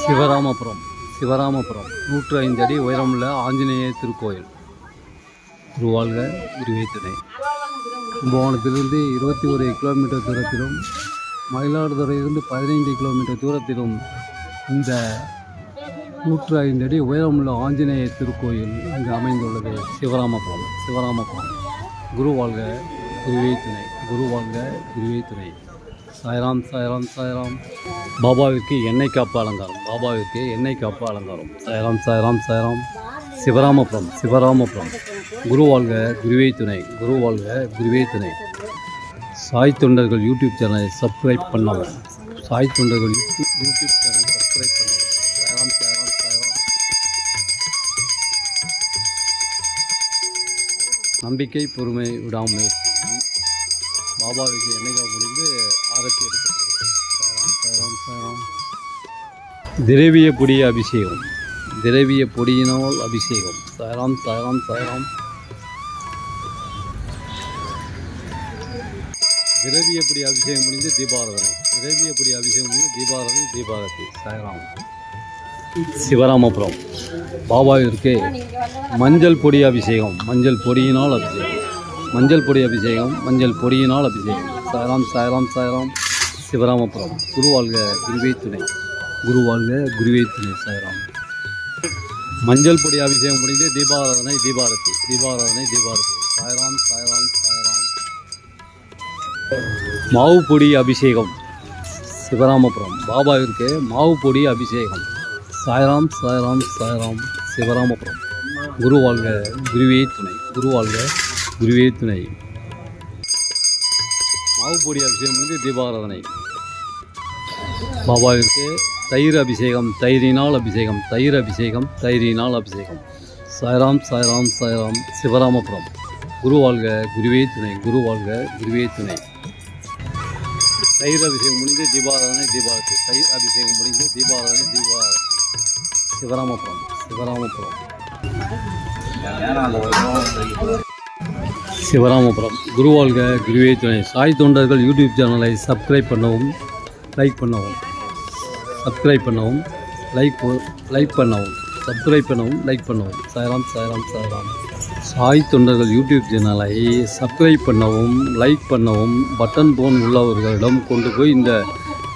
சிவராமபுரம் 105 அடி உயரமுள்ள ஆஞ்சநேய திருக்கோயில். குருவாழ்க குருவே துணை. கும்பகோணத்திலிருந்து 21 கிலோமீட்டர் தூரத்திலும், மயிலாடுதுறையிலிருந்து 15 கிலோமீட்டர் தூரத்திலும் இந்த 105 அடி உயரமுள்ள ஆஞ்சநேய திருக்கோயில் இங்கு அமைந்துள்ளது. சிவராமபுரம். குருவாழ்க குருவே துணை. குருவாழ்க குருவே துணை. சாய்ராம். பாபாவிற்கு எண்ணெய் காப்பு அலங்காரம். சாய்ராம். சிவராமபுரம். குருவாழ்க குருவே துணை. குருவே துணை. சாய் தொண்டர்கள் யூடியூப் சேனலை சப்ஸ்கிரைப் பண்ணவும். சாய்ராம். நம்பிக்கை, பொறுமை, விடாமை. பாபாவுக்கு எண்ணெய் காப்பு முடிந்து ஆரத்தி எடுக்கப்படுகிறது. சாய்ராம். திரவிய பொடி அபிஷேகம். திரவிய பொடியினால் அபிஷேகம். சாய்ராம். திரவிய பொடி அபிஷேகம் முடிந்து தீபாரதனை. சாய்ராம். சிவராமபுரம். பாபாவிற்கு மஞ்சள் பொடி அபிஷேகம். மஞ்சள் பொடியினால் அபிஷேகம். சாய்ராம். சிவராமபுரம். குருவாழ்க குருவே துணை. சாய்ராம். மஞ்சள் பொடி அபிஷேகம் முடிந்து தீபாரதனை. சாய்ராம். மாவு பொடி அபிஷேகம். சிவராமபுரம். பாபாவிற்கு மாவு பொடி அபிஷேகம். சாய்ராம். சிவராமபுரம். குருவாழ்க குருவே துணை. மாவு பொடி அபிஷேகம் முடிந்து தீபாரதனை. பாபாவிற்கு தயிர் அபிஷேகம். தயிரினால் அபிஷேகம். சாய்ராம். சிவராமபுரம். குருவாழ்க குருவே துணை. தயிர் அபிஷேகம் முடிந்து தீபாரதனை. சிவராமபுரம். குருவாழ்க குருவே துணை. சாய் தொண்டர்கள் யூடியூப் சேனலை சப்ஸ்கிரைப் பண்ணவும், லைக் பண்ணவும். சாய்ராம். சாய் தொண்டர்கள் யூடியூப் சேனலை சப்ஸ்கிரைப் பண்ணவும், லைக் பண்ணவும், பட்டன் போன் உள்ளவர்களிடம் கொண்டு போய் இந்த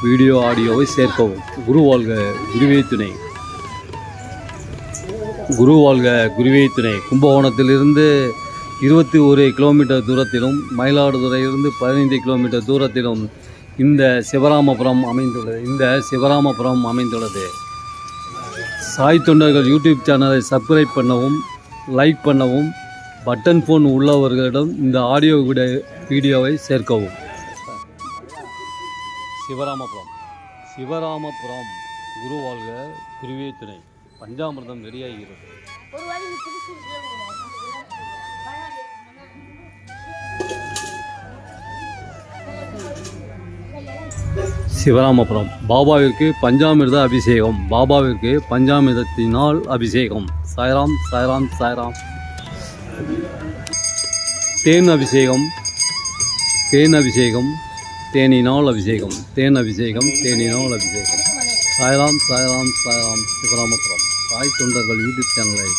வீடியோ ஆடியோவை சேர்க்கவும். குருவாழ்க குருவே துணை. கும்பகோணத்திலிருந்து 21 கிலோமீட்டர் தூரத்திலும், மயிலாடுதுறையிலிருந்து 15 கிலோமீட்டர் தூரத்திலும் இந்த சிவராமபுரம் அமைந்துள்ளது. சாய் தொண்டர்கள் யூடியூப் சேனலை சப்ஸ்கிரைப் பண்ணவும், லைக் பண்ணவும், பட்டன் ஃபோன் உள்ளவர்களிடம் இந்த ஆடியோ வீடியோவை சேர்க்கவும். சிவராமபுரம். குருவாழ்க குருவே துணை. பஞ்சாமிர்தம் ரெடியாகிறது. சிவராமபுரம். பாபாவிற்கு பஞ்சாமிர்தத்தினால் அபிஷேகம். சாய்ராம். தேன் அபிஷேகம். தேனினால் அபிஷேகம். சாய்ராம். சிவராமபுரம். சாய் தொண்டர்கள் யூடியூப் சேனலை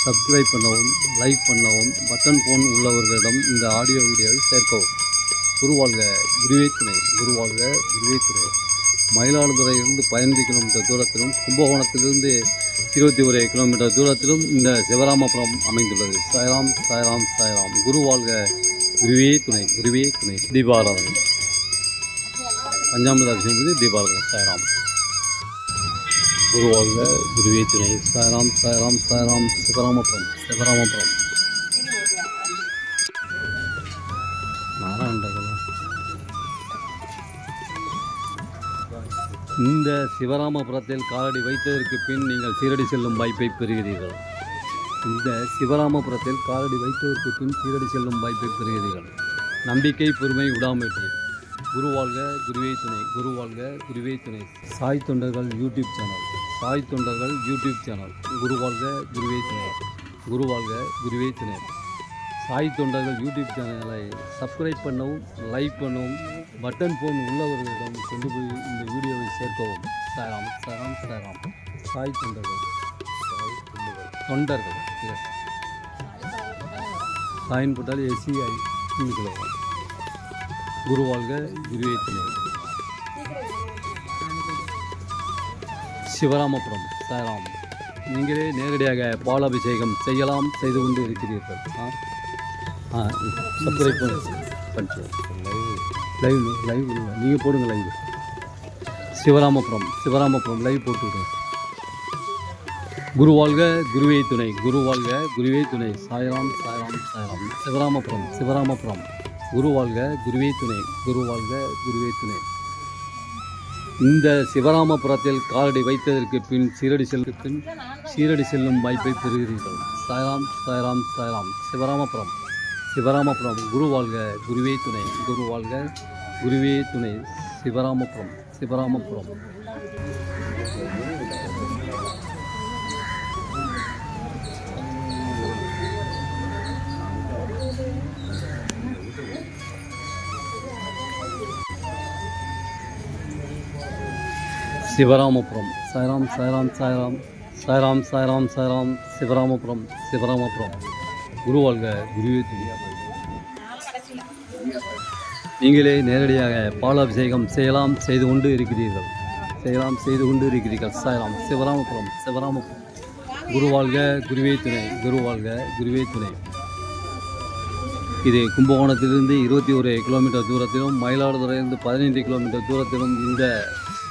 சப்ஸ்கிரைப் பண்ணவும், லைக் பண்ணவும், பட்டன் ஃபோன் உள்ளவர்களிடம் இந்த ஆடியோ வீடியோவை சேர்க்கவும். குருவாழ்க குருவே துணை. மயிலாடுதுறையிலிருந்து 15 கிலோமீட்டர் தூரத்திலும், கும்பகோணத்திலிருந்து 21 கிலோமீட்டர் தூரத்திலும் இந்த சிவராமபுரம் அமைந்துள்ளது. சாய்ராம். குருவாழ்க குருவே துணை. தீபாராதனை. பஞ்சாமிர்த அபிஷேகம் தீபாராதனை. சாய்ராம். குருவாழ்க குருவே துணை. சாய்ராம். சிவராமபுரம். இந்த சிவராமபுரத்தில் காலடி வைத்ததற்கு பின் நீங்கள் சீரடி செல்லும் வாய்ப்பை பெறுகிறீர்கள். நம்பிக்கை, பொறுமை, விடாமுயற்சி. குருவாழ்க குருவே துணை. சாய் தொண்டர்கள் யூடியூப் சேனல். குருவாழ்க குருவே துணை. சாய் தொண்டர்கள் யூடியூப் சேனலை சப்ஸ்கிரைப் பண்ணவும், லைக் பண்ணவும், பட்டன் ஃபோன் உள்ளவர்களிடம் கொண்டு போய் இந்த வீடியோவை சேர்க்கவும். சாய்ராம் சாய்ராம் சாய்ராம். சாய் தொண்டர்கள் தொண்டர்கள் சாயின் போட்டால் SCI சிந்திக்கலாம். குரு வாழ்க, குருவே துணை. சிவராமபுரம் சாய்ராம். நீங்களே நேரடியாக பாலாபிஷேகம் செய்யலாம், செய்து கொண்டு இருக்கிறீர்கள். சப்ஸ்கிரைப் பண்ணி லைவ் நீங்கள் போடுங்க. லைவ் சிவராமபுரம் லைவ் போட்டு விடுங்க. குரு வாழ்க, குருவே துணை. குரு வாழ்க, குருவே துணை. சாய்ராம் சாய்ராம் சாய்ராம். சிவராமபுரம் குரு வாழ்க, குருவே துணை. குரு வாழ்க, குருவே துணை. இந்த சிவராமபுரத்தில் காலடி வைத்ததற்கு பின் சீரடி செல்லும் வாய்ப்பை பெறுகிறீர்கள். சாய்ராம் சாய்ராம் சாய்ராம். சிவராமபுரம் குரு வாழ்க, குருவே துணை. குரு வாழ்க, குருவே துணை. சிவராமபுரம் சிவராமபுரம். சாய்ராம் சாய்ராம் சாய்ராம். சாய்ராம் சாய்ராம் சாய்ராம். சிவராமபுரம் குரு வாழ்க, குருவே துணை. நீங்களே நேரடியாக பாலாபிஷேகம் செய்யலாம், செய்து கொண்டு இருக்கிறீர்கள். சாய்ராம். சிவராமபுரம் குரு வாழ்க, குருவே துணை. குரு வாழ்க, குருவே துணை. இது கும்பகோணத்திலிருந்து 21 கிலோமீட்டர் தூரத்திலும், மயிலாடுதுறையிலிருந்து 15 கிலோமீட்டர் தூரத்திலும் இந்த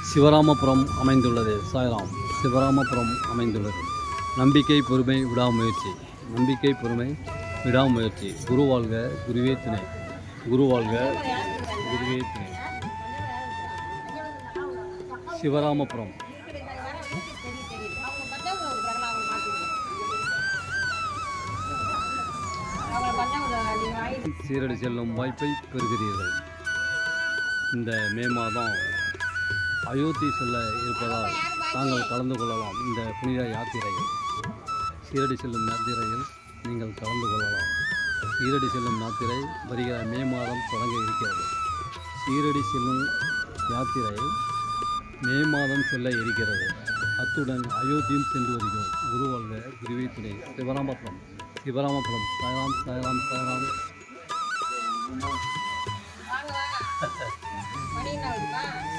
சிவராமபுரம் அமைந்துள்ளது. சாய்ராம். சிவராமபுரம் அமைந்துள்ளது. நம்பிக்கை, பொறுமை, விடாமுயற்சி. குரு வாழ்க, குருவே துணை. குரு வாழ்க, குருவே துணை. சிவராமபுரம் சீரடி செல்லும் வாய்ப்பை பெறுகிறீர்கள். இந்த மே மாதம் அயோத்தி செல்ல இருப்பதால் தாங்கள் கலந்து கொள்ளலாம். இந்த புனித யாத்திரையில் சீரடி செல்லும் யாத்திரையில் நீங்கள் கலந்து கொள்ளலாம். சீரடி செல்லும் யாத்திரை வருகிற மே மாதம் தொடங்க இருக்கிறது. சீரடி செல்லும் யாத்திரை மே மாதம் செல்ல இருக்கிறது. அத்துடன் அயோத்தியும் சென்று வருகிறோம். குரு வாழ்க, குருவே துணை. சிவராமபுரம் சாய்ராம் சாய்ராம் சாய்ராம்.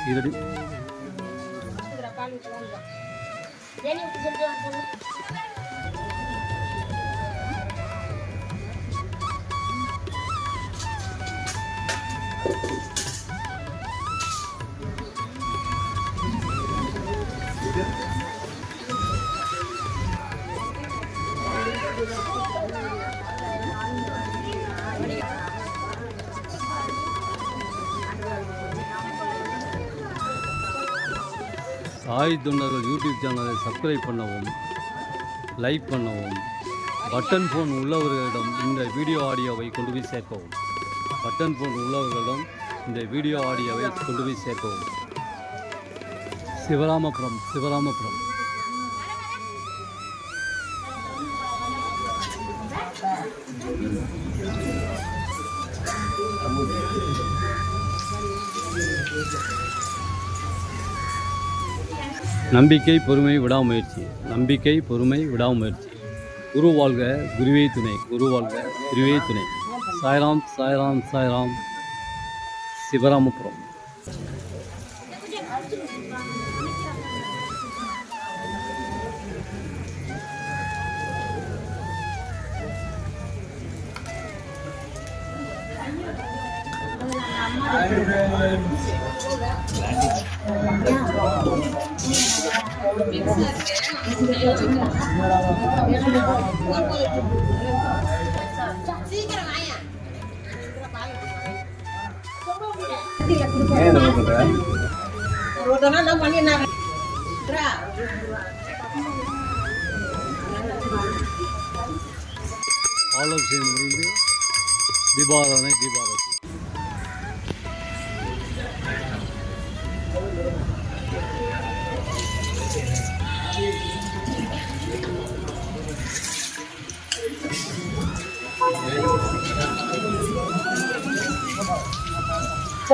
சீரடி சாய் தொண்டர்கள் யூடியூப் சேனலை சப்ஸ்கிரைப் பண்ணவும், லைக் பண்ணவும், பட்டன் ஃபோன் உள்ளவர்களிடம் இந்த வீடியோ ஆடியோவை கொண்டு போய் சேர்க்கவும். சிவராமபுரம் நம்பிக்கை, பொறுமை, விடாமுயற்சி. குரு வாழ்க, குருவே துணை. சாய்ராம் சாய்ராம் சாய்ராம். சிவராமபுரம் ஆலோசனை முடிந்து தீபாராதனை.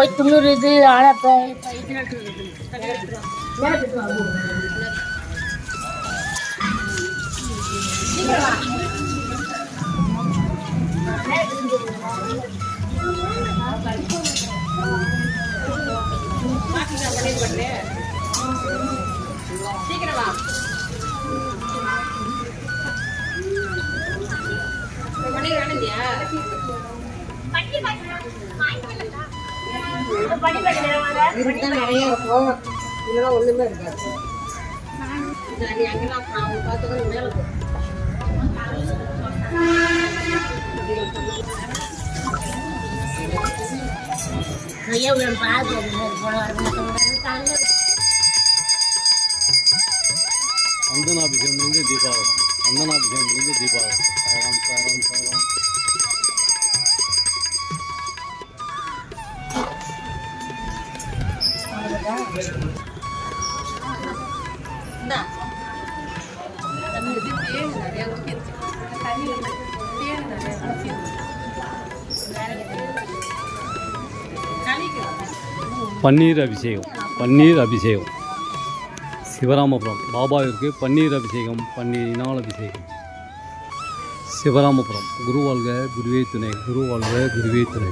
போய் துணுறுது. ஆனால் இப்போ நிறைய இருக்கும், இல்லைன்னா ஒண்ணுமே இருக்காது. அந்தனாபிஷேகம் முடிஞ்சு தீபாவளி. அந்தனாபிஷேகம் முடிஞ்சு தீபாவளி. சாராம் சாராம் சாராம். பன்னீர் அபிஷேகம். பன்னீர் அபிஷேகம் சிவராமபுரம் பாபாவிற்கு பன்னீர் அபிஷேகம், பன்னீரினால் அபிஷேகம். சிவராமபுரம். குரு வாழ்க குருவே துணை, குரு வாழ்க குருவே துணை.